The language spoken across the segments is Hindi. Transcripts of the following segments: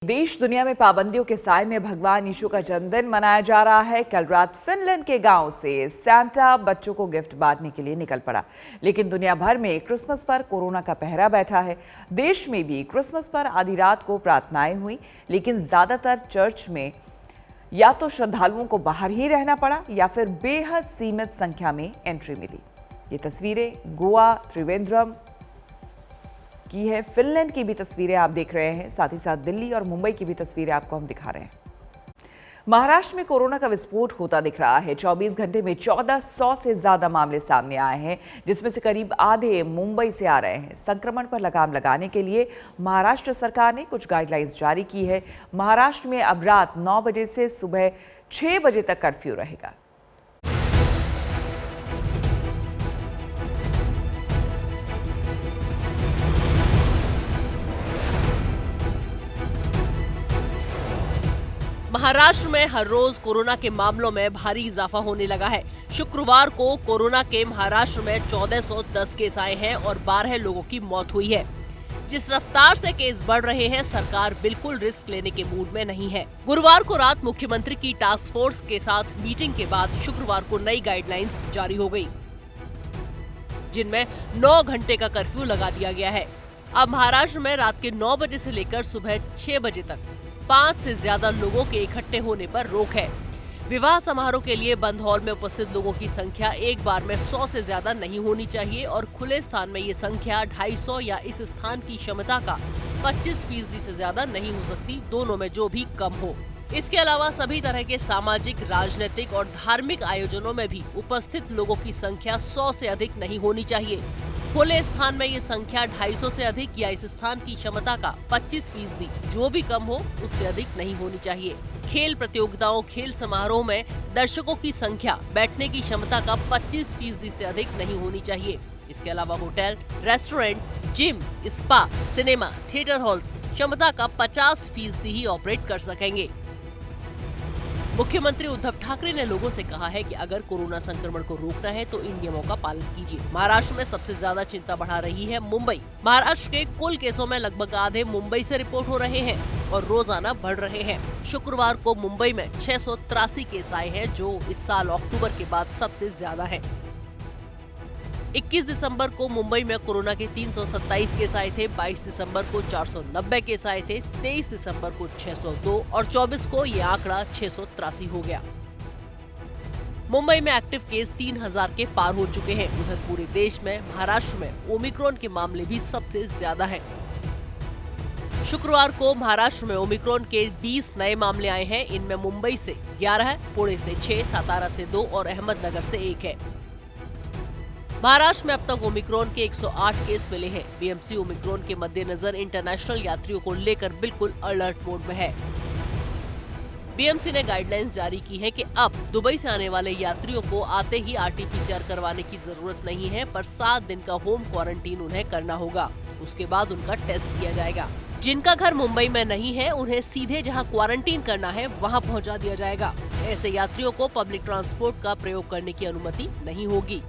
देश दुनिया में पाबंदियों के साए में भगवान यीशु का जन्मदिन मनाया जा रहा है। कल रात फिनलैंड के गांव से सांता बच्चों को गिफ्ट बांटने के लिए निकल पड़ा, लेकिन दुनिया भर में क्रिसमस पर कोरोना का पहरा बैठा है। देश में भी क्रिसमस पर आधी रात को प्रार्थनाएं हुई, लेकिन ज्यादातर चर्च में या तो श्रद्धालुओं को बाहर ही रहना पड़ा या फिर बेहद सीमित संख्या में एंट्री मिली। ये तस्वीरें गोवा त्रिवेंद्रम की है। फिनलैंड की भी तस्वीरें आप देख रहे हैं, साथ ही साथ दिल्ली और मुंबई की भी तस्वीरें आपको हम दिखा रहे हैं। महाराष्ट्र में कोरोना का विस्फोट होता दिख रहा है। 24 घंटे में 1400 से ज्यादा मामले सामने आए हैं, जिसमें से करीब आधे मुंबई से आ रहे हैं। संक्रमण पर लगाम लगाने के लिए महाराष्ट्र सरकार ने कुछ गाइडलाइंस जारी की है। महाराष्ट्र में अब रात 9 बजे से सुबह 6 बजे तक कर्फ्यू रहेगा। महाराष्ट्र में हर रोज कोरोना के मामलों में भारी इजाफा होने लगा है। शुक्रवार को कोरोना के महाराष्ट्र में 1410 केस आए हैं और 12 लोगों की मौत हुई है। जिस रफ्तार से केस बढ़ रहे हैं, सरकार बिल्कुल रिस्क लेने के मूड में नहीं है। गुरुवार को रात मुख्यमंत्री की टास्क फोर्स के साथ मीटिंग के बाद शुक्रवार को नई गाइडलाइंस जारी हो गई, जिनमें 9 घंटे का कर्फ्यू लगा दिया गया है। अब महाराष्ट्र में रात के 9 बजे से लेकर सुबह 6 बजे तक 5 से ज्यादा लोगों के इकट्ठे होने पर रोक है। विवाह समारोह के लिए बंद हॉल में उपस्थित लोगों की संख्या एक बार में 100 से ज्यादा नहीं होनी चाहिए और खुले स्थान में ये संख्या 250 या इस स्थान की क्षमता का 25% से ज्यादा नहीं हो सकती, दोनों में जो भी कम हो। इसके अलावा सभी तरह के सामाजिक, राजनीतिक और धार्मिक आयोजनों में भी उपस्थित लोगों की संख्या 100 से अधिक नहीं होनी चाहिए। खुले स्थान में ये संख्या 250 से अधिक या इस स्थान की क्षमता का 25% जो भी कम हो उससे अधिक नहीं होनी चाहिए। खेल प्रतियोगिताओं, खेल समारोह में दर्शकों की संख्या बैठने की क्षमता का 25% से अधिक नहीं होनी चाहिए। इसके अलावा hotel, restaurant, gym, spa, cinema, theatre halls क्षमता का 50% ही ऑपरेट कर सकेंगे। मुख्यमंत्री उद्धव ठाकरे ने लोगों से कहा है कि अगर कोरोना संक्रमण को रोकना है तो इन नियमों का पालन कीजिए। महाराष्ट्र में सबसे ज्यादा चिंता बढ़ा रही है मुंबई। महाराष्ट्र के कुल केसों में लगभग आधे मुंबई से रिपोर्ट हो रहे हैं और रोजाना बढ़ रहे हैं। शुक्रवार को मुंबई में 683 केस आए हैं, जो इस साल अक्टूबर के बाद सबसे ज्यादा है। 21 दिसंबर को मुंबई में कोरोना के 327 केस आए थे, 22 दिसंबर को 490 केस आए थे, 23 दिसंबर को 602 और 24 को ये आंकड़ा 683 हो गया। मुंबई में एक्टिव केस 3000 के पार हो चुके हैं। उधर पूरे देश में महाराष्ट्र में ओमिक्रॉन के मामले भी सबसे ज्यादा हैं। शुक्रवार को महाराष्ट्र में ओमिक्रॉन के 20 नए मामले आए हैं। इनमें मुंबई से 11, पुणे से 6, सातारा से 2 और अहमदनगर से 1 है। महाराष्ट्र में अब तक ओमिक्रॉन के 108 केस मिले हैं। बीएमसी ओमिक्रॉन के मद्देनजर इंटरनेशनल यात्रियों को लेकर बिल्कुल अलर्ट मोड में है। बीएमसी ने गाइडलाइंस जारी की है कि अब दुबई से आने वाले यात्रियों को आते ही आरटीपीसीआर करवाने की जरूरत नहीं है, पर 7 दिन का होम क्वारंटीन उन्हें करना होगा। उसके बाद उनका टेस्ट किया जाएगा। जिनका घर मुंबई में नहीं है, उन्हें सीधे जहां क्वारंटीन करना है वहां पहुंचा दिया जाएगा। ऐसे यात्रियों को पब्लिक ट्रांसपोर्ट का प्रयोग करने की अनुमति नहीं होगी।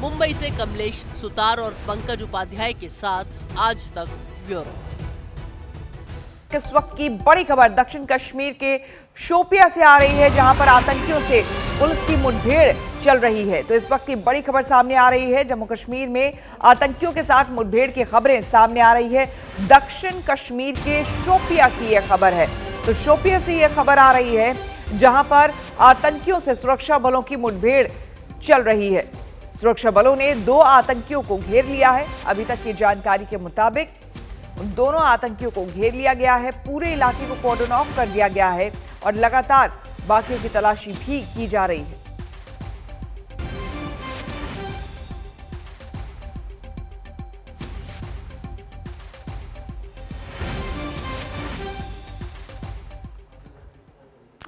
मुंबई से कमलेश सुतार और पंकज उपाध्याय के साथ आज तक ब्यूरो। इस वक्त की बड़ी खबर दक्षिण कश्मीर के शोपिया से आ रही है, जहां पर आतंकियों से पुलिस की मुठभेड़ चल रही है। तो इस वक्त की बड़ी खबर सामने आ रही है, जम्मू कश्मीर में आतंकियों के साथ मुठभेड़ की खबरें सामने आ रही है। दक्षिण कश्मीर के शोपिया की यह खबर है। तो शोपिया से यह खबर आ रही है, जहां पर आतंकियों से सुरक्षा बलों की मुठभेड़ चल रही है। सुरक्षा बलों ने 2 आतंकियों को घेर लिया है। अभी तक की जानकारी के मुताबिक उन दोनों आतंकियों को घेर लिया गया है। पूरे इलाके को कॉर्डन ऑफ कर दिया गया है और लगातार बाकियों की तलाशी भी की जा रही है।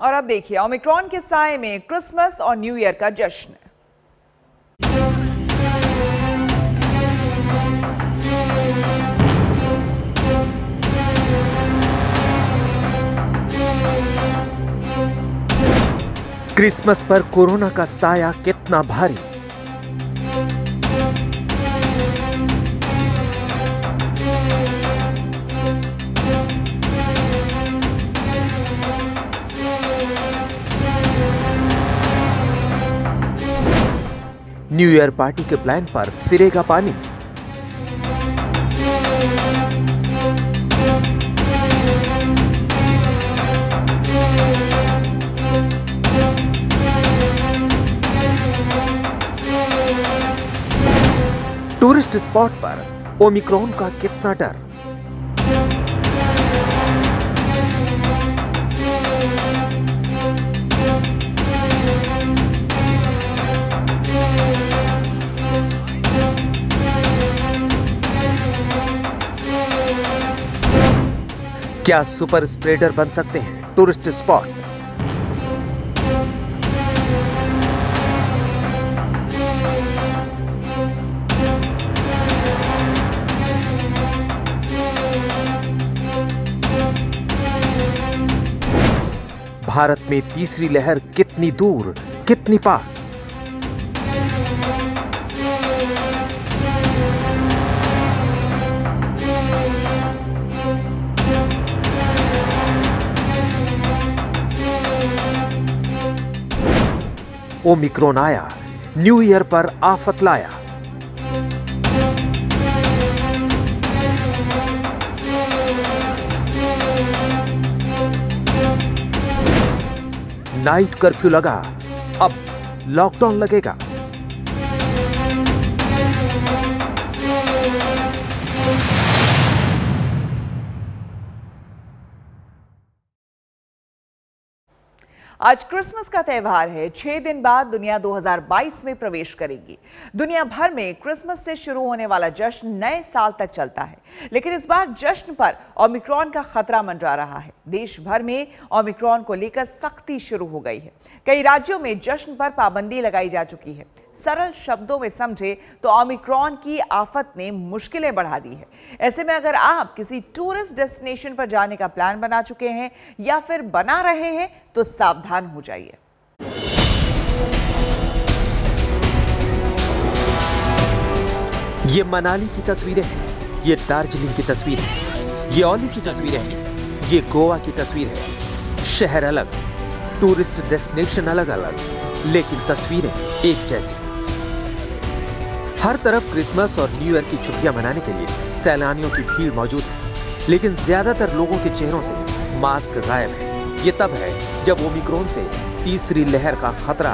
और अब देखिए, ओमिक्रॉन के साए में क्रिसमस और न्यू ईयर का जश्न। क्रिसमस पर कोरोना का साया कितना भारी। न्यू ईयर पार्टी के प्लान पर फिरेगा पानी। टूरिस्ट स्पॉट पर ओमिक्रॉन का कितना डर। क्या सुपर स्प्रेडर बन सकते हैं टूरिस्ट स्पॉट? भारत में तीसरी लहर कितनी दूर, कितनी पास? ओमिक्रॉन आया, न्यू ईयर पर आफत लाया। नाइट कर्फ्यू लगा, अब लॉकडाउन लगेगा। आज क्रिसमस का त्यौहार है। 6 दिन बाद दुनिया 2022 में प्रवेश करेगी। दुनिया भर में क्रिसमस से शुरू होने वाला जश्न नए साल तक चलता है, लेकिन इस बार जश्न पर ओमिक्रॉन का खतरा मंडरा रहा है। देश भर में ओमिक्रॉन को लेकर सख्ती शुरू हो गई है। कई राज्यों में जश्न पर पाबंदी लगाई जा चुकी है। सरल शब्दों में समझे तो ओमिक्रॉन की आफत ने मुश्किलें बढ़ा दी है। ऐसे में अगर आप किसी टूरिस्ट डेस्टिनेशन पर जाने का प्लान बना चुके हैं या फिर बना रहे हैं तो सावधान हो जाइए। ये मनाली की तस्वीरें हैं, ये दार्जिलिंग की तस्वीर है, ये औली की तस्वीरें हैं, ये गोवा की तस्वीर है। शहर अलग, टूरिस्ट डेस्टिनेशन अलग अलग, लेकिन तस्वीरें एक जैसी। हर तरफ क्रिसमस और न्यू ईयर की छुट्टियां मनाने के लिए सैलानियों की भीड़ मौजूद है, लेकिन ज्यादातर लोगों के चेहरों से मास्क गायब है। ये तब है जब ओमिक्रॉन से तीसरी लहर का खतरा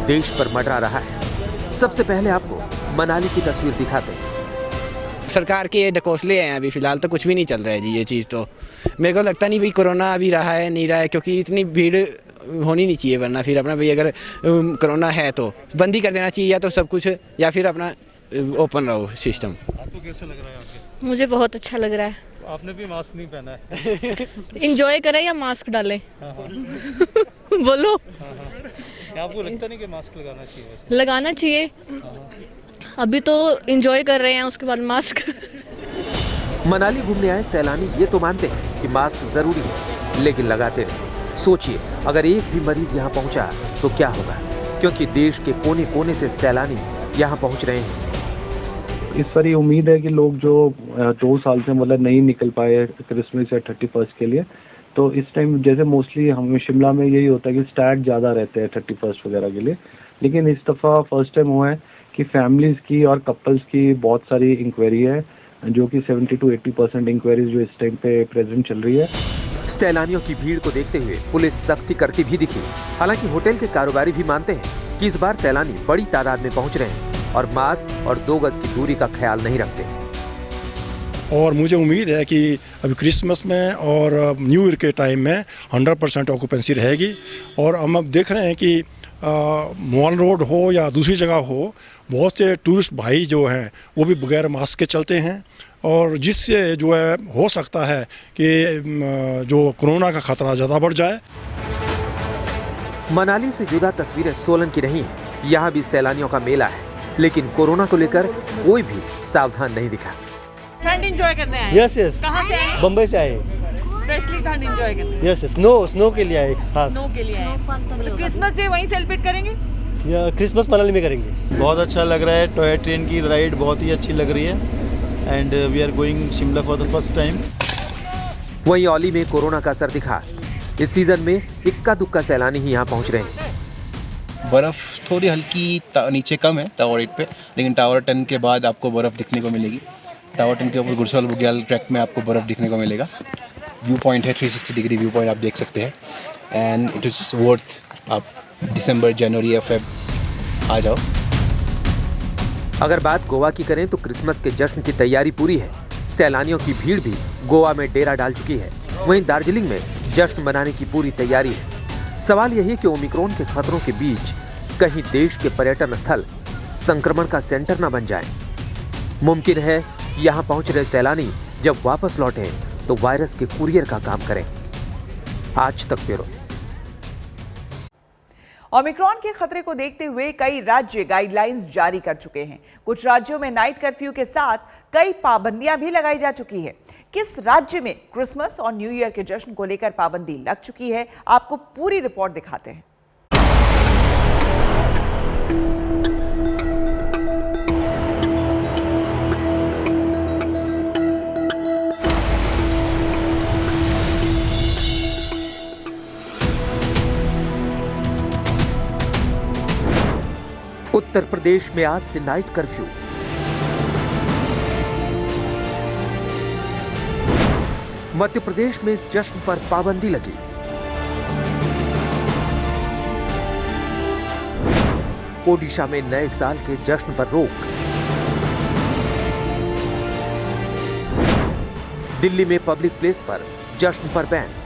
देश पर मंडरा रहा है। सबसे पहले आपको मनाली की तस्वीर दिखाते हैं। सरकार के ढकोसले हैं, अभी फिलहाल तो कुछ भी नहीं चल रहा है जी। ये चीज़ तो मेरे को लगता नहीं भाई कोरोना अभी रहा है नहीं रहा है, क्योंकि इतनी भीड़ होनी नहीं चाहिए। वरना फिर अपना भाई अगर कोरोना है तो बंद ही कर देना चाहिए, या तो सब कुछ, या फिर अपना ओपन रहो सिस्टम। आपको कैसा लग रहा है आपके? मुझे बहुत अच्छा लग रहा है। आपने भी मास्क नहीं पहना है। इंजॉय करें या मास्क डालें? बोलो। आपको लगता नहीं कि मास्क लगाना चाहिए वैसे? लगाना चाहिए। अभी तो इंजॉय कर रहे हैं, उसके बाद मास्क। मनाली घूमने आए सैलानी ये तो मानते हैं कि मास्क जरूरी है, लेकिन लगाते नहीं। सोचिए अगर एक भी मरीज यहाँ पहुँचा तो क्या होगा, क्योंकि देश के कोने कोने से सैलानी यहाँ पहुँच रहे हैं। इस बार ये उम्मीद है कि लोग जो 2 साल से मतलब नहीं निकल पाए क्रिसमस या 31st के लिए, तो इस टाइम जैसे मोस्टली हम शिमला में यही होता है कि स्टार्ट ज़्यादा रहते हैं 31st वगैरह के लिए, लेकिन इस दफ़ा फर्स्ट टाइम हुआ है कि फैमिलीज़ की और कपल्स की बहुत सारी इंक्वायरी है, जो कि 70 to 80% इंक्वायरीज जो इस टाइम पे प्रेजेंट चल रही है। सैलानियों की भीड़ को देखते हुए पुलिस सख्ती करती भी दिखी। हालांकि होटल के कारोबारी भी मानते हैं कि इस बार सैलानी बड़ी तादाद में पहुंच रहे हैं और मास्क और 2 गज की दूरी का ख्याल नहीं रखते। और मुझे उम्मीद है कि अभी क्रिसमस में और न्यू ईयर के टाइम में 100% ऑक्यूपेंसी रहेगी। और हम अब देख रहे हैं कि मॉल रोड हो या दूसरी जगह हो, बहुत से टूरिस्ट भाई जो हैं वो भी बगैर मास्क के चलते हैं, और जिससे जो है हो सकता है कि जो कोरोना का खतरा ज़्यादा बढ़ जाए। मनाली से जुदा तस्वीरें सोलन की नहीं है। यहाँ भी सैलानियों का मेला है, लेकिन कोरोना को लेकर कोई भी सावधान नहीं दिखा। ठंड एंजॉय करने आए? Yes yes. कहाँ से आए? बम्बई से आए। स्पेशली ठंड एंजॉय करने? Yes yes. स्नो के लिए आए खास। स्नो के लिए आए। तो क्रिसमस डे वहीं सेलिब्रेट करेंगे या क्रिसमस मनाली में करेंगे? बहुत अच्छा लग रहा है। टॉय ट्रेन की राइड बहुत ही अच्छी लग रही है and we are going Shimla for the first time. वहीं औली में कोरोना का असर दिखा। इस सीजन में इक्का दुक्का सैलानी ही यहाँ पहुँच रहे हैं। बर्फ़ थोड़ी हल्की नीचे कम है टावर 8 पे, लेकिन टावर 10 के बाद आपको बर्फ़ दिखने को मिलेगी। टावर 10 के ऊपर गुरसाल बुग्याल ट्रैक में आपको बर्फ़ दिखने को मिलेगा। व्यू पॉइंट है 360 डिग्री व्यू पॉइंट, आप देख सकते हैं। एंड इट इज़ वर्थ, आप दिसंबर जनवरी या फेब आ जाओ। अगर बात गोवा की करें तो क्रिसमस के जश्न की तैयारी पूरी है। सैलानियों की भीड़ भी गोवा में डेरा डाल चुकी है। वहीं दार्जिलिंग में जश्न मनाने की पूरी तैयारी है। सवाल यही है कि ओमिक्रॉन के खतरों के बीच कहीं देश के पर्यटन स्थल संक्रमण का सेंटर न बन जाएं। मुमकिन है यहां पहुंच रहे सैलानी जब वापस लौटें तो वायरस के कुरियर का काम करें। आज तक ब्यूरो। ओमिक्रॉन के खतरे को देखते हुए कई राज्य गाइडलाइंस जारी कर चुके हैं। कुछ राज्यों में नाइट कर्फ्यू के साथ कई पाबंदियां भी लगाई जा चुकी है। किस राज्य में क्रिसमस और न्यू ईयर के जश्न को लेकर पाबंदी लग चुकी है, आपको पूरी रिपोर्ट दिखाते हैं। उत्तर प्रदेश में आज से नाइट कर्फ्यू। मध्य प्रदेश में जश्न पर पाबंदी लगी। ओडिशा में नए साल के जश्न पर रोक। दिल्ली में पब्लिक प्लेस पर जश्न पर बैन।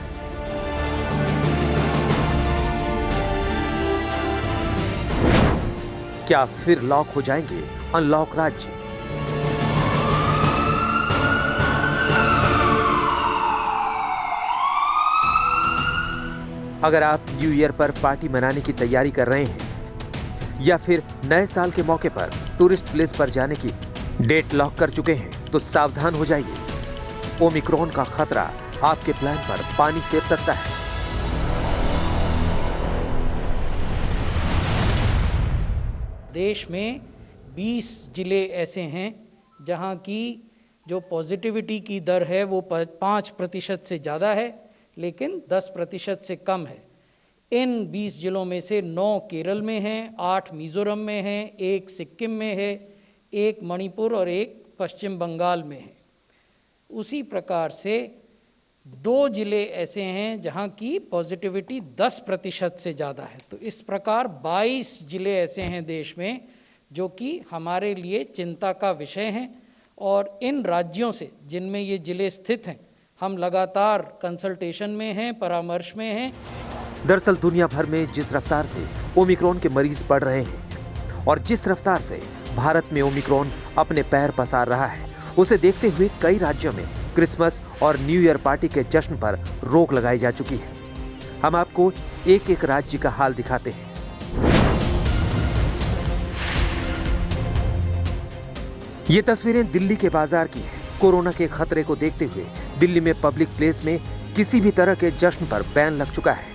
क्या फिर लॉक हो जाएंगे अनलॉक राज्य? अगर आप न्यू ईयर पर पार्टी मनाने की तैयारी कर रहे हैं या फिर नए साल के मौके पर टूरिस्ट प्लेस पर जाने की डेट लॉक कर चुके हैं तो सावधान हो जाइए। ओमिक्रॉन का खतरा आपके प्लान पर पानी फेर सकता है। देश में 20 जिले ऐसे हैं जहां की जो पॉजिटिविटी की दर है वो 5% से ज़्यादा है, लेकिन 10% से कम है। इन 20 जिलों में से 9 केरल में हैं, 8 मिज़ोरम में हैं, 1 सिक्किम में है, 1 मणिपुर और 1 पश्चिम बंगाल में है। उसी प्रकार से 2 जिले ऐसे हैं जहां की पॉजिटिविटी 10% से ज़्यादा है। तो इस प्रकार 22 जिले ऐसे हैं देश में जो कि हमारे लिए चिंता का विषय हैं, और इन राज्यों से जिनमें ये जिले स्थित हैं हम लगातार कंसल्टेशन में हैं, परामर्श में हैं। दरअसल दुनिया भर में जिस रफ्तार से ओमिक्रॉन के मरीज बढ़ रहे हैं और जिस रफ्तार से भारत में ओमिक्रॉन अपने पैर पसार रहा है, उसे देखते हुए कई राज्यों में क्रिसमस और न्यू ईयर पार्टी के जश्न पर रोक लगाई जा चुकी है। हम आपको एक एक राज्य का हाल दिखाते हैं। ये तस्वीरें दिल्ली के बाजार की हैं। कोरोना के खतरे को देखते हुए दिल्ली में पब्लिक प्लेस में किसी भी तरह के जश्न पर बैन लग चुका है।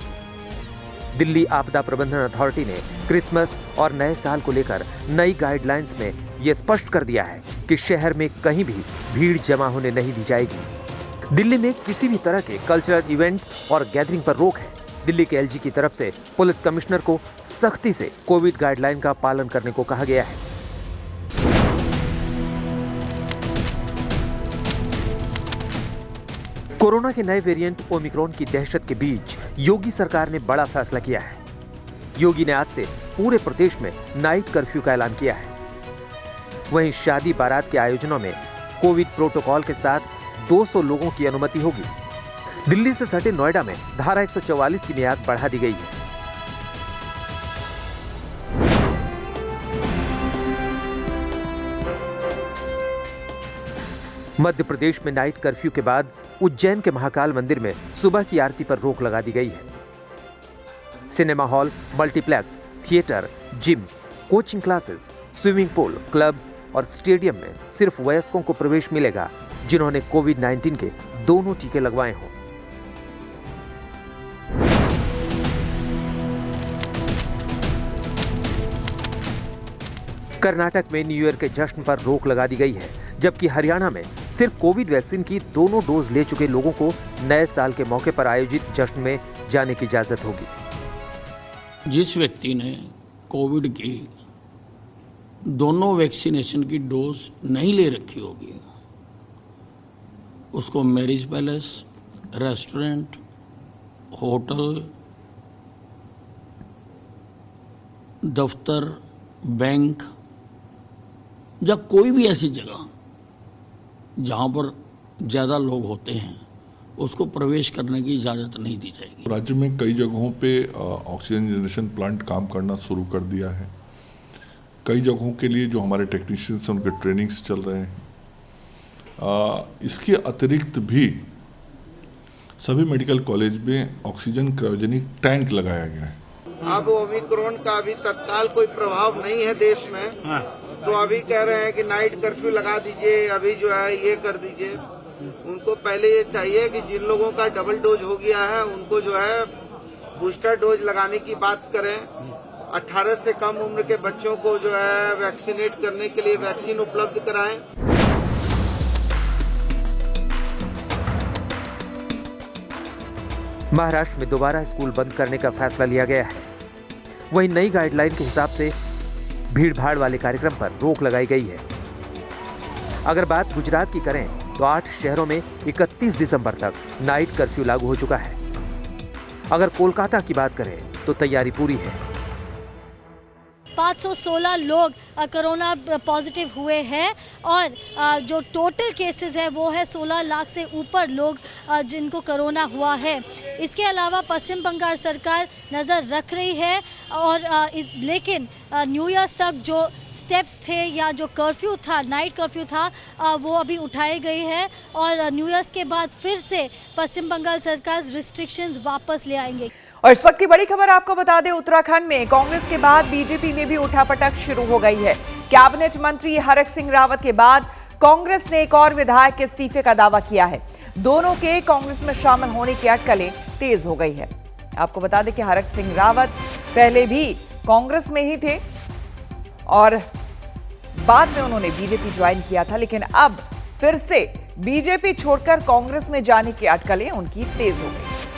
दिल्ली आपदा प्रबंधन अथॉरिटी ने क्रिसमस और नए साल को लेकर नई गाइडलाइंस में यह स्पष्ट कर दिया है कि शहर में कहीं भी भीड़ जमा होने नहीं दी जाएगी। दिल्ली में किसी भी तरह के कल्चरल इवेंट और गैदरिंग पर रोक है। दिल्ली के एलजी की तरफ से पुलिस कमिश्नर को सख्ती से कोविड गाइडलाइन का पालन करने को कहा गया है। कोरोना के नए वेरिएंट ओमिक्रॉन की दहशत के बीच योगी सरकार ने बड़ा फैसला किया है। योगी ने आज से पूरे प्रदेश में नाइट कर्फ्यू का ऐलान किया है। वहीं शादी बारात के आयोजनों में कोविड प्रोटोकॉल के साथ 200 लोगों की अनुमति होगी। दिल्ली से सटे नोएडा में धारा 144 की मियाद बढ़ा दी गई है। मध्य प्रदेश में नाइट कर्फ्यू के बाद उज्जैन के महाकाल मंदिर में सुबह की आरती पर रोक लगा दी गई है। Cinema hall, multiplex, theatre, gym, coaching classes, swimming pool, club और स्टेडियम में सिर्फ वयस्कों को प्रवेश मिलेगा जिन्होंने कोविड-19 के दोनों टीके लगवाए हों। कर्नाटक में न्यू ईयर के जश्न पर रोक लगा दी गई है, जबकि हरियाणा में सिर्फ कोविड वैक्सीन की दोनों डोज ले चुके लोगों को नए साल के मौके पर आयोजित जश्न में जाने की इजाजत होगी। जिस व्यक्ति ने कोविड की दोनों वैक्सीनेशन की डोज नहीं ले रखी होगी, उसको मैरिज पैलेस, रेस्टोरेंट, होटल, दफ्तर, बैंक या कोई भी ऐसी जगह जहां पर ज्यादा लोग होते हैं उसको प्रवेश करने की इजाजत नहीं दी जाएगी। राज्य में कई जगहों पे ऑक्सीजन जनरेशन प्लांट काम करना शुरू कर दिया है। कई जगहों के लिए जो हमारे टेक्नीशियंस हैं उनके ट्रेनिंग्स चल रहे हैं। इसके अतिरिक्त भी सभी मेडिकल कॉलेज में ऑक्सीजन क्रायोजेनिक टैंक लगाया गया है। अब ओमिक्रॉन का अभी तत्काल कोई प्रभाव नहीं है देश में, तो अभी कह रहे हैं कि नाइट कर्फ्यू लगा दीजिए, अभी जो है ये कर दीजिए। उनको पहले ये चाहिए कि जिन लोगों का डबल डोज हो गया है उनको जो है बूस्टर डोज लगाने की बात करें। 18 से कम उम्र के बच्चों को जो है वैक्सीनेट करने के लिए वैक्सीन उपलब्ध कराएं। महाराष्ट्र में दोबारा स्कूल बंद करने का फैसला लिया गया है। वहीं नई गाइडलाइन के हिसाब से भीड़-भाड़ वाले कार्यक्रम पर रोक लगाई गई है। अगर बात गुजरात की करें तो 8 शहरों में 31 दिसंबर तक नाइट कर्फ्यू लागू हो चुका है। अगर कोलकाता की बात करें तो तैयारी पूरी है। 516 लोग कोरोना पॉजिटिव हुए हैं और जो टोटल केसेस है वो है 16 लाख से ऊपर लोग जिनको कोरोना हुआ है। इसके अलावा पश्चिम बंगाल सरकार नज़र रख रही है और लेकिन न्यू ईयर तक जो स्टेप्स थे या जो कर्फ्यू था, नाइट कर्फ्यू था, वो अभी उठाए गए हैं और न्यू ईयर के बाद फिर से पश्चिम बंगाल सरकार रिस्ट्रिक्शंस वापस ले आएंगे। और इस वक्त की बड़ी खबर आपको बता दें, उत्तराखंड में कांग्रेस के बाद बीजेपी में भी उठापटक शुरू हो गई है। कैबिनेट मंत्री हरक सिंह रावत के बाद कांग्रेस ने एक और विधायक के इस्तीफे का दावा किया है। दोनों के कांग्रेस में शामिल होने की अटकलें तेज हो गई है। आपको बता दें कि हरक सिंह रावत पहले भी कांग्रेस में ही थे और बाद में उन्होंने बीजेपी ज्वाइन किया था, लेकिन अब फिर से बीजेपी छोड़कर कांग्रेस में जाने की अटकलें उनकी तेज हो गई।